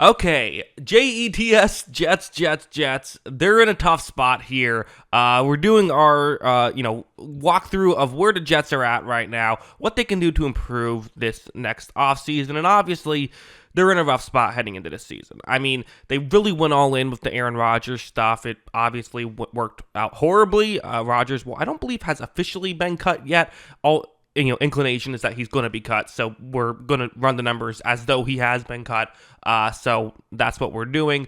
Okay, Jets. They're in a tough spot here. We're doing our, walkthrough of where the Jets are at right now, what they can do to improve this next offseason, and obviously, they're in a rough spot heading into this season. I mean, they really went all in with the Aaron Rodgers stuff. It obviously worked out horribly. Rodgers, I don't believe has officially been cut yet. Inclination is that he's going to be cut, so we're going to run the numbers as though he has been cut. So that's what we're doing.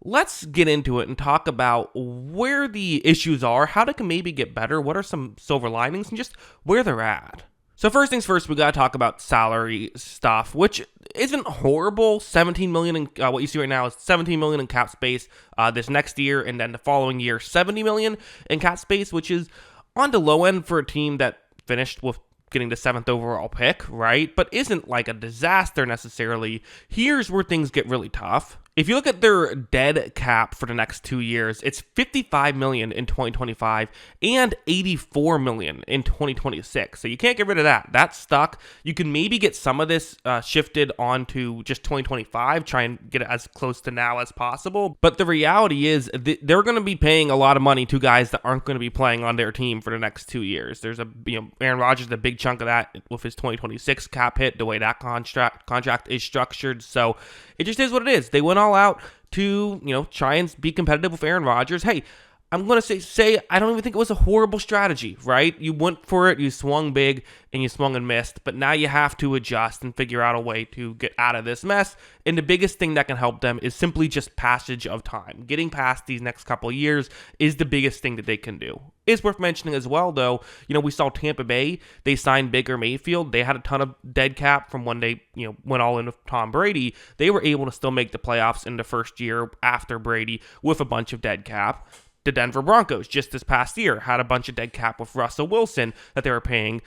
Let's get into it and talk about where the issues are, how they can maybe get better, what are some silver linings, and just where they're at. So first things first, we got to talk about salary stuff, which isn't horrible. $17 million in what you see right now is $17 million in cap space this next year, and then the following year $70 million in cap space, which is on the low end for a team that finished with getting the 7th overall pick, right? But isn't like a disaster necessarily. Here's where things get really tough. If you look at their dead cap for the next 2 years, it's $55 million in 2025 and $84 million in 2026. So you can't get rid of that. That's stuck. You can maybe get some of this shifted onto just 2025, try and get it as close to now as possible. But the reality is they're going to be paying a lot of money to guys that aren't going to be playing on their team for the next 2 years. There's Aaron Rodgers, the big chunk of that with his 2026 cap hit, the way that contract is structured. So it just is what it is. They went all out to, try and be competitive with Aaron Rodgers. Hey, I'm going to say I don't even think it was a horrible strategy, right? You went for it, you swung big, and you swung and missed, but now you have to adjust and figure out a way to get out of this mess, and the biggest thing that can help them is simply just passage of time. Getting past these next couple of years is the biggest thing that they can do. It's worth mentioning as well, though, we saw Tampa Bay, they signed Baker Mayfield, they had a ton of dead cap from when they, went all in with Tom Brady. They were able to still make the playoffs in the first year after Brady with a bunch of dead cap. The Denver Broncos, just this past year, had a bunch of dead cap with Russell Wilson that they were paying.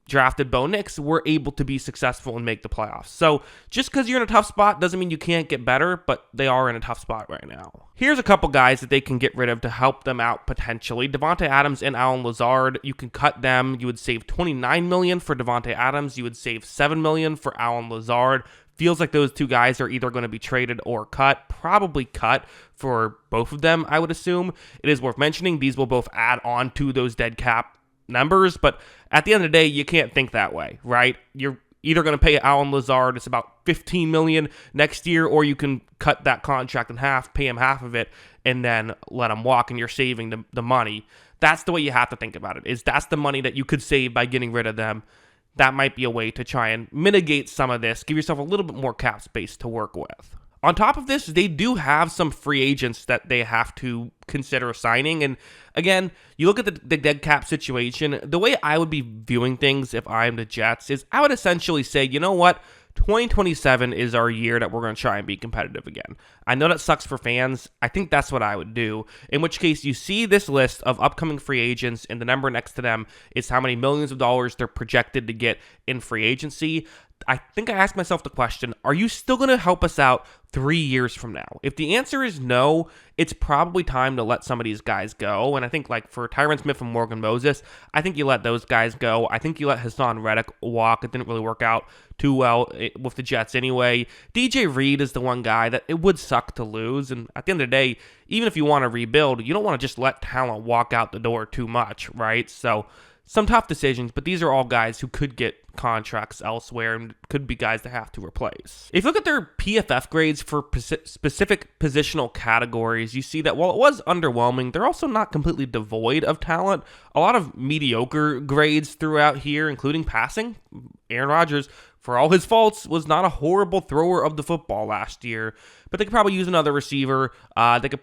Drafted Bo Nix, were able to be successful and make the playoffs. So just because you're in a tough spot doesn't mean you can't get better, but they are in a tough spot right now. Here's a couple guys that they can get rid of to help them out potentially. Davante Adams and Allen Lazard, you can cut them. You would save $29 million for Davante Adams. You would save $7 million for Allen Lazard. Feels like those two guys are either going to be traded or cut. Probably cut for both of them, I would assume. It is worth mentioning these will both add on to those dead cap numbers, but at the end of the day, you can't think that way, right? You're either going to pay Allen Lazard, it's about $15 million next year, or you can cut that contract in half, pay him half of it, and then let him walk, and you're saving the money. That's the way you have to think about it, is that's the money that you could save by getting rid of them. That might be a way to try and mitigate some of this, give yourself a little bit more cap space to work with. On top of this, they do have some free agents that they have to consider signing. And again, you look at the dead cap situation, the way I would be viewing things if I'm the Jets is I would essentially say, you know what? 2027 is our year that we're going to try and be competitive again. I know that sucks for fans. I think that's what I would do. In which case, you see this list of upcoming free agents, and the number next to them is how many millions of dollars they're projected to get in free agency. I think I asked myself the question, are you still going to help us out 3 years from now? If the answer is no, it's probably time to let some of these guys go. And I think like for Tyron Smith and Morgan Moses, I think you let those guys go. I think you let Hassan Reddick walk. It didn't really work out too well with the Jets anyway. DJ Reed is the one guy that it would suck to lose. And at the end of the day, even if you want to rebuild, you don't want to just let talent walk out the door too much, right? So some tough decisions, but these are all guys who could get contracts elsewhere and could be guys that have to replace. If you look at their PFF grades for specific positional categories, you see that while it was underwhelming, they're also not completely devoid of talent. A lot of mediocre grades throughout here, including passing. Aaron Rodgers, for all his faults, was not a horrible thrower of the football last year, but they could probably use another receiver. They could,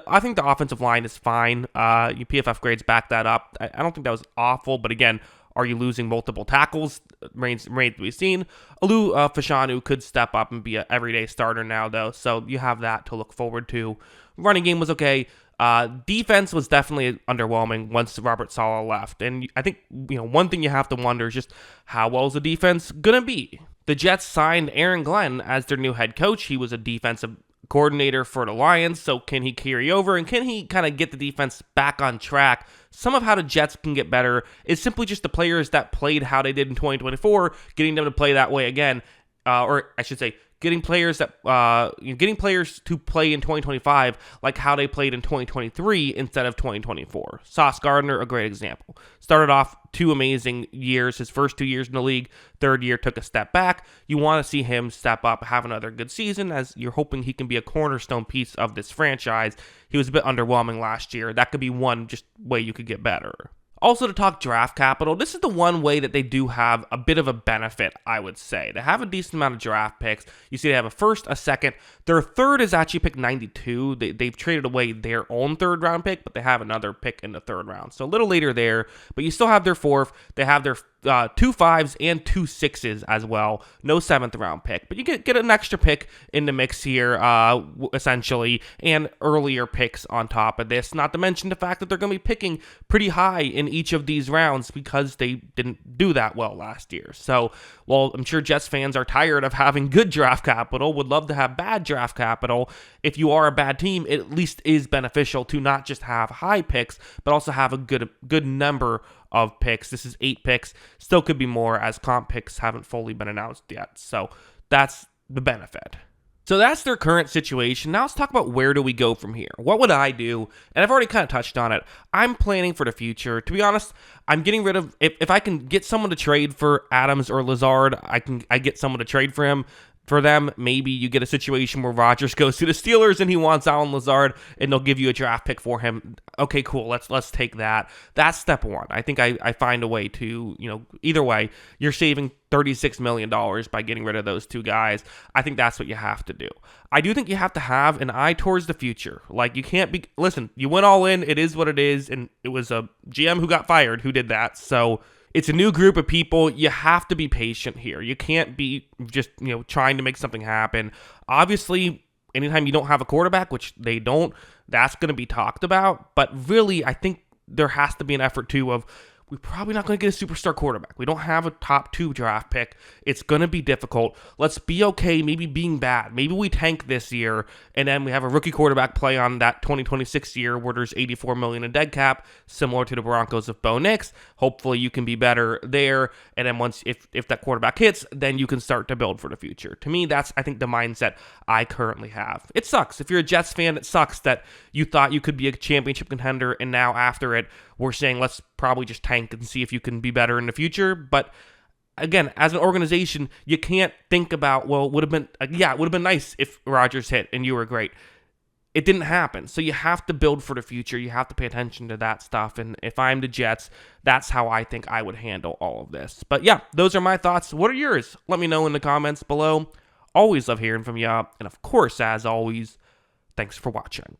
I think the offensive line is fine. Your PFF grades back that up. I don't think that was awful, but again, are you losing multiple tackles? Remains to be seen. Alu Fashanu could step up and be an everyday starter now, though, so you have that to look forward to. Running game was okay. Defense was definitely underwhelming once Robert Saleh left. And I think, one thing you have to wonder is just how well is the defense going to be? The Jets signed Aaron Glenn as their new head coach. He was a defensive coordinator for the Lions, so can he carry over and can he kind of get the defense back on track? Some of how the Jets can get better is simply just the players that played how they did in 2024, getting them to play that way again, or I should say, getting players to play in 2025 like how they played in 2023 instead of 2024. Sauce Gardner, a great example. Started off 2 amazing years, his first 2 years in the league. Third year took a step back. You want to see him step up, have another good season, as you're hoping he can be a cornerstone piece of this franchise. He was a bit underwhelming last year. That could be one just way you could get better. Also, to talk draft capital, this is the one way that they do have a bit of a benefit, I would say. They have a decent amount of draft picks. You see they have a first, a second. Their third is actually pick 92. They've traded away their own third-round pick, but they have another pick in the third round. So a little later there, but you still have their fourth. They have their 2 5s and 2 6s as well. No 7th-round pick. But you get an extra pick in the mix here, essentially, and earlier picks on top of this. Not to mention the fact that they're going to be picking pretty high in each of these rounds because they didn't do that well last year. So, while I'm sure Jets fans are tired of having good draft capital, would love to have bad draft capital, if you are a bad team, it at least is beneficial to not just have high picks, but also have a good number of picks. This is 8 picks. Still could be more as comp picks haven't fully been announced yet. So that's the benefit. So that's their current situation. Now let's talk about where do we go from here. What would I do? And I've already kind of touched on it. I'm planning for the future. To be honest, I'm getting rid of, if I can get someone to trade for Adams or Lazard, I get someone to trade for him. For them, maybe you get a situation where Rodgers goes to the Steelers and he wants Allen Lazard and they'll give you a draft pick for him. Okay, cool. Let's take that. That's step one. I think I find a way to, either way, you're saving $36 million by getting rid of those 2 guys. I think that's what you have to do. I do think you have to have an eye towards the future. Like, you can't be, listen, you went all in. It is what it is. And it was a GM who got fired who did that. So it's a new group of people. You have to be patient here. You can't be just, trying to make something happen. Obviously, anytime you don't have a quarterback, which they don't, that's going to be talked about. But really, I think there has to be an effort too of, we're probably not going to get a superstar quarterback. We don't have a top 2 draft pick. It's going to be difficult. Let's be okay maybe being bad. Maybe we tank this year, and then we have a rookie quarterback play on that 2026 year where there's $84 million in dead cap, similar to the Broncos of Bo Nix. Hopefully you can be better there, and then once, if that quarterback hits, then you can start to build for the future. To me, that's, I think, the mindset I currently have. It sucks. If you're a Jets fan, it sucks that you thought you could be a championship contender, and now after it, we're saying let's probably just tank and see if you can be better in the future. But again, as an organization, you can't think about, well, it would have been nice if Rodgers hit and you were great. It didn't happen. So you have to build for the future. You have to pay attention to that stuff. And if I'm the Jets, that's how I think I would handle all of this. But yeah, those are my thoughts. What are yours? Let me know in the comments below. Always love hearing from you. And of course, as always, thanks for watching.